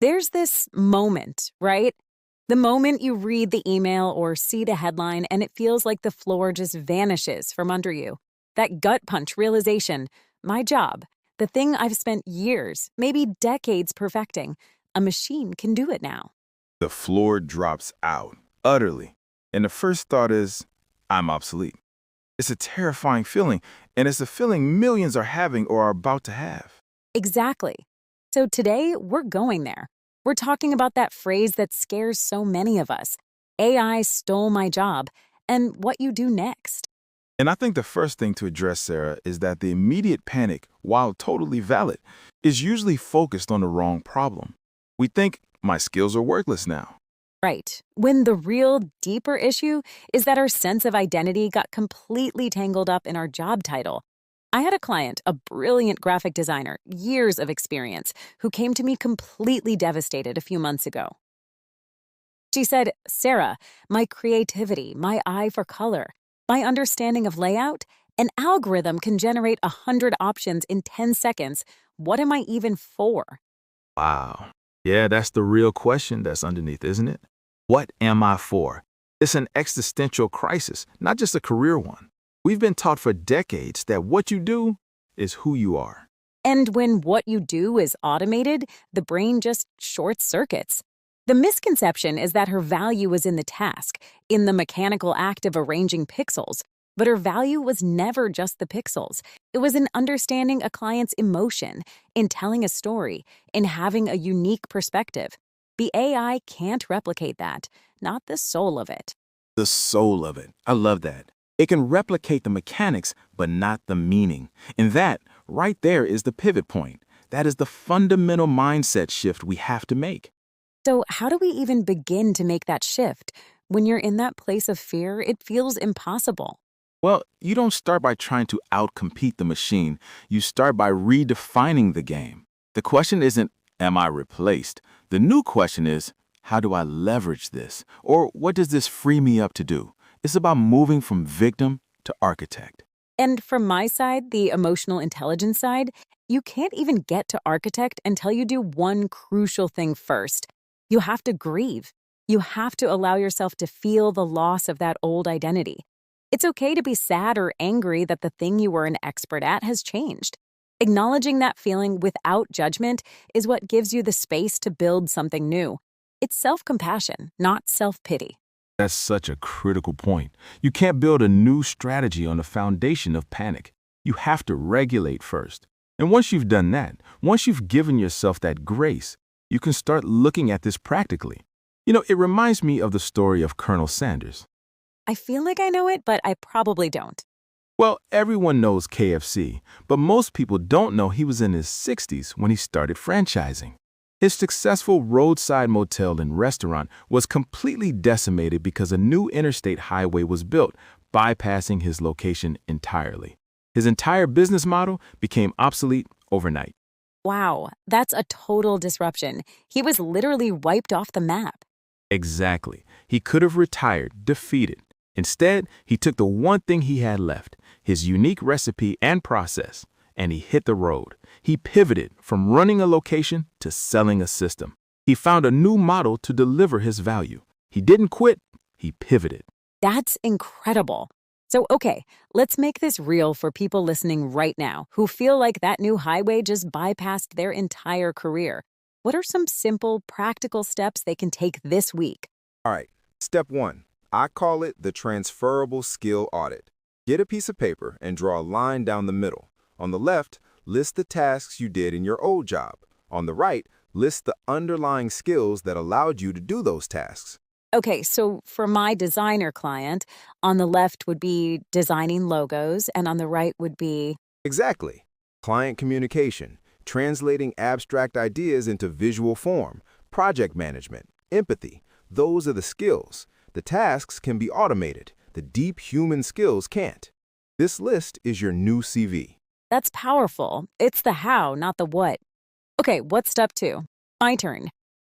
There's this moment, right? The moment you read the email or see the headline and it feels like the floor just vanishes from under you. That gut punch realization, my job, the thing I've spent years, maybe decades perfecting, a machine can do it now. The floor drops out, utterly. And the first thought is, I'm obsolete. It's a terrifying feeling, and it's a feeling millions are having or are about to have. Exactly. So today, we're going there. We're talking about that phrase that scares so many of us. AI stole my job, and what you do next. And I think the first thing to address, Sarah, is that the immediate panic, while totally valid, is usually focused on the wrong problem. We think, my skills are worthless now. Right. When the real, deeper issue is that our sense of identity got completely tangled up in our job title. I had a client, a brilliant graphic designer, years of experience, who came to me completely devastated a few months ago. She said, Sarah, my creativity, my eye for color, my understanding of layout, an algorithm can generate 100 options in 10 seconds. What am I even for? Wow. Yeah, that's the real question that's underneath, isn't it? What am I for? It's an existential crisis, not just a career one. We've been taught for decades that what you do is who you are. And when what you do is automated, the brain just short circuits. The misconception is that her value was in the task, in the mechanical act of arranging pixels. But her value was never just the pixels. It was in understanding a client's emotion, in telling a story, in having a unique perspective. The AI can't replicate that, not the soul of it. The soul of it. I love that. It can replicate the mechanics, but not the meaning. And that, right there, is the pivot point. That is the fundamental mindset shift we have to make. So how do we even begin to make that shift? When you're in that place of fear, it feels impossible. Well, you don't start by trying to outcompete the machine. You start by redefining the game. The question isn't, am I replaced? The new question is, how do I leverage this? Or what does this free me up to do? It's about moving from victim to architect. And from my side, the emotional intelligence side, you can't even get to architect until you do one crucial thing first. You have to grieve. You have to allow yourself to feel the loss of that old identity. It's okay to be sad or angry that the thing you were an expert at has changed. Acknowledging that feeling without judgment is what gives you the space to build something new. It's self-compassion, not self-pity. That's such a critical point. You can't build a new strategy on a foundation of panic. You have to regulate first. And once you've done that, once you've given yourself that grace, you can start looking at this practically. You know, it reminds me of the story of Colonel Sanders. I feel like I know it, but I probably don't. Well, everyone knows KFC, but most people don't know he was in his 60s when he started franchising. His successful roadside motel and restaurant was completely decimated because a new interstate highway was built, bypassing his location entirely. His entire business model became obsolete overnight. Wow, that's a total disruption. He was literally wiped off the map. Exactly. He could have retired, defeated. Instead, he took the one thing he had left, his unique recipe and process, and he hit the road. He pivoted from running a location to selling a system. He found a new model to deliver his value. He didn't quit, he pivoted. That's incredible. So, okay, let's make this real for people listening right now who feel like that new highway just bypassed their entire career. What are some simple, practical steps they can take this week? All right, step one. I call it the transferable skill audit. Get a piece of paper and draw a line down the middle. On the left, list the tasks you did in your old job. On the right, list the underlying skills that allowed you to do those tasks. Okay, so for my designer client, on the left would be designing logos, and on the right would be... Exactly. Client communication, translating abstract ideas into visual form, project management, empathy. Those are the skills. The tasks can be automated. The deep human skills can't. This list is your new CV. That's powerful. It's the how, not the what. Okay, what's step two? My turn.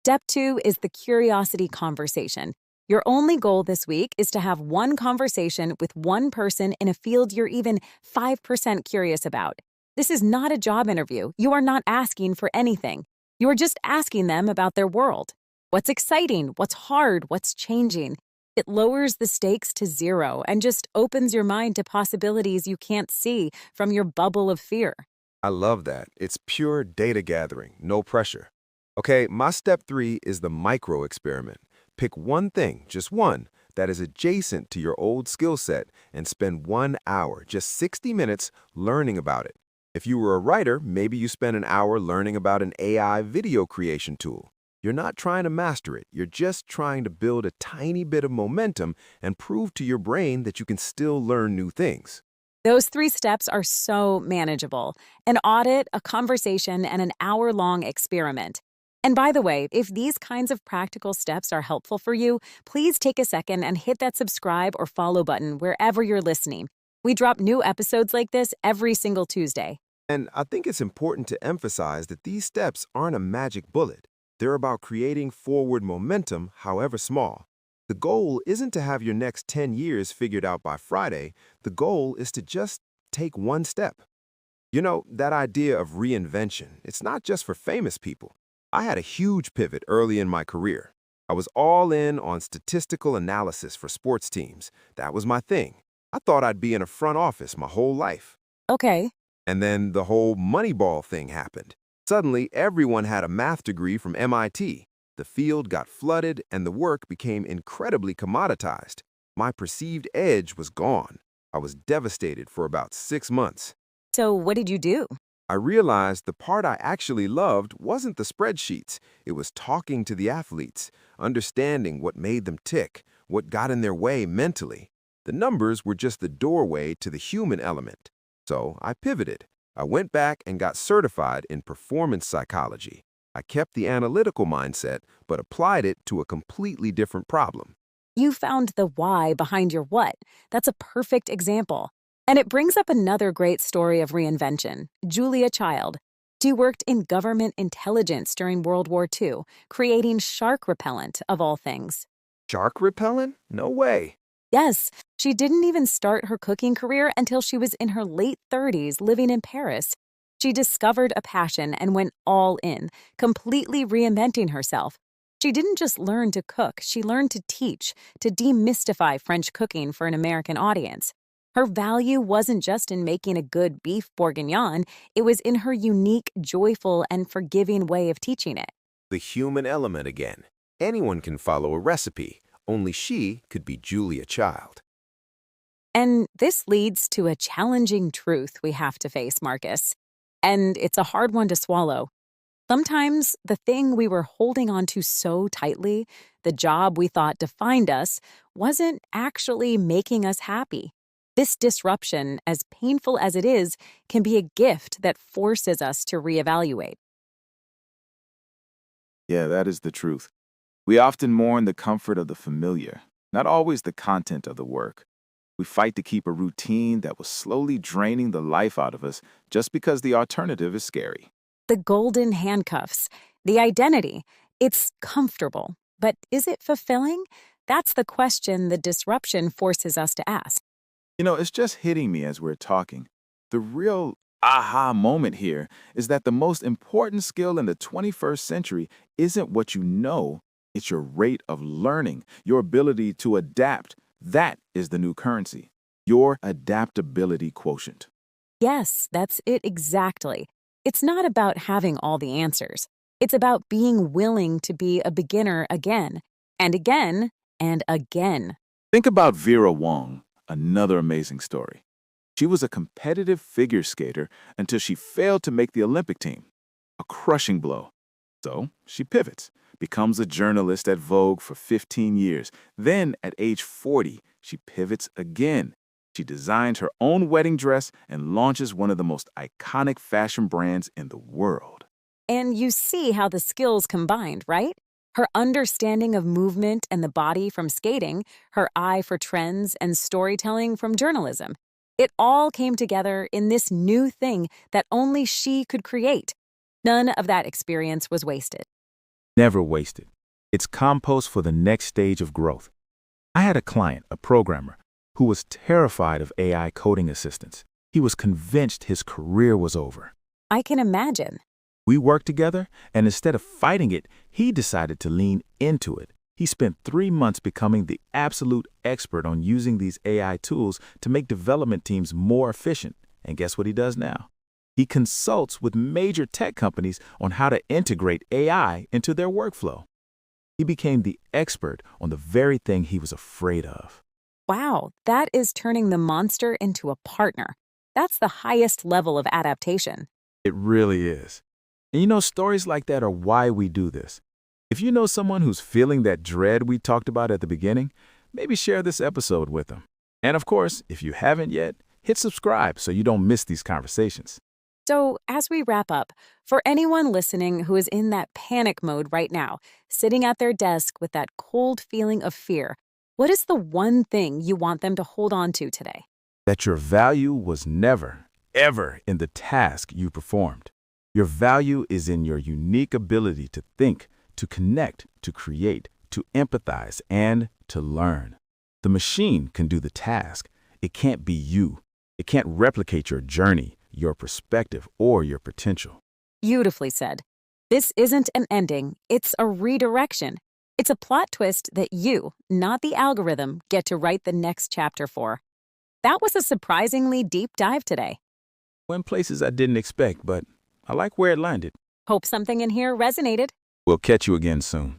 Step two is the curiosity conversation. Your only goal this week is to have one conversation with one person in a field you're even 5% curious about. This is not a job interview. You are not asking for anything. You're just asking them about their world. What's exciting? What's hard? What's changing? It lowers the stakes to zero and just opens your mind to possibilities you can't see from your bubble of fear. I love that. It's pure data gathering, no pressure. Okay, my step 3 is the micro experiment. Pick one thing, just one, that is adjacent to your old skill set and spend 1 hour, just 60 minutes, learning about it. If you were a writer, maybe you spend an hour learning about an AI video creation tool. You're not trying to master it, you're just trying to build a tiny bit of momentum and prove to your brain that you can still learn new things. Those 3 steps are so manageable: an audit, a conversation, and an hour-long experiment. And by the way, if these kinds of practical steps are helpful for you, please take a second and hit that subscribe or follow button wherever you're listening. We drop new episodes like this every single Tuesday. And I think it's important to emphasize that these steps aren't a magic bullet. They're about creating forward momentum, however small. The goal isn't to have your next 10 years figured out by Friday. The goal is to just take one step. You know, that idea of reinvention, it's not just for famous people. I had a huge pivot early in my career. I was all in on statistical analysis for sports teams. That was my thing. I thought I'd be in a front office my whole life. Okay. And then the whole Moneyball thing happened. Suddenly, everyone had a math degree from MIT. The field got flooded, and the work became incredibly commoditized. My perceived edge was gone. I was devastated for about 6 months. So what did you do? I realized the part I actually loved wasn't the spreadsheets. It was talking to the athletes, understanding what made them tick, what got in their way mentally. The numbers were just the doorway to the human element. So I pivoted. I went back and got certified in performance psychology. I kept the analytical mindset, but applied it to a completely different problem. You found the why behind your what. That's a perfect example. And it brings up another great story of reinvention, Julia Child. She worked in government intelligence during World War II, creating shark repellent, of all things. Shark repellent? No way. Yes, she didn't even start her cooking career until she was in her late 30s living in Paris. She discovered a passion and went all in, completely reinventing herself. She didn't just learn to cook, she learned to teach, to demystify French cooking for an American audience. Her value wasn't just in making a good beef bourguignon, it was in her unique, joyful, and forgiving way of teaching it. The human element again. Anyone can follow a recipe. Only she could be Julia Child. And this leads to a challenging truth we have to face, Marcus. And it's a hard one to swallow. Sometimes the thing we were holding on to so tightly, the job we thought defined us, wasn't actually making us happy. This disruption, as painful as it is, can be a gift that forces us to reevaluate. Yeah, that is the truth. We often mourn the comfort of the familiar, not always the content of the work. We fight to keep a routine that was slowly draining the life out of us just because the alternative is scary. The golden handcuffs, the identity, it's comfortable, but is it fulfilling? That's the question the disruption forces us to ask. You know, it's just hitting me as we're talking. The real aha moment here is that the most important skill in the 21st century isn't what you know, it's your rate of learning, your ability to adapt. That is the new currency, your adaptability quotient. Yes, that's it exactly. It's not about having all the answers. It's about being willing to be a beginner again, and again, and again. Think about Vera Wang, another amazing story. She was a competitive figure skater until she failed to make the Olympic team. A crushing blow. So she pivots, becomes a journalist at Vogue for 15 years. Then, at age 40, she pivots again. She designs her own wedding dress and launches one of the most iconic fashion brands in the world. And you see how the skills combined, right? Her understanding of movement and the body from skating, her eye for trends and storytelling from journalism. It all came together in this new thing that only she could create. None of that experience was wasted. Never wasted. It's compost for the next stage of growth. I had a client, a programmer, who was terrified of AI coding assistants. He was convinced his career was over. I can imagine. We worked together, and instead of fighting it, he decided to lean into it. He spent 3 months becoming the absolute expert on using these AI tools to make development teams more efficient. And guess what he does now? He consults with major tech companies on how to integrate AI into their workflow. He became the expert on the very thing he was afraid of. Wow, that is turning the monster into a partner. That's the highest level of adaptation. It really is. And you know, stories like that are why we do this. If you know someone who's feeling that dread we talked about at the beginning, maybe share this episode with them. And of course, if you haven't yet, hit subscribe so you don't miss these conversations. So, as we wrap up, for anyone listening who is in that panic mode right now, sitting at their desk with that cold feeling of fear, what is the one thing you want them to hold on to today? That your value was never, ever in the task you performed. Your value is in your unique ability to think, to connect, to create, to empathize, and to learn. The machine can do the task. It can't be you. It can't replicate your journey, your perspective, or your potential. Beautifully said. This isn't an ending, it's a redirection. It's a plot twist that you, not the algorithm, get to write the next chapter for. That was a surprisingly deep dive today. Went places I didn't expect, but I like where it landed. Hope something in here resonated. We'll catch you again soon.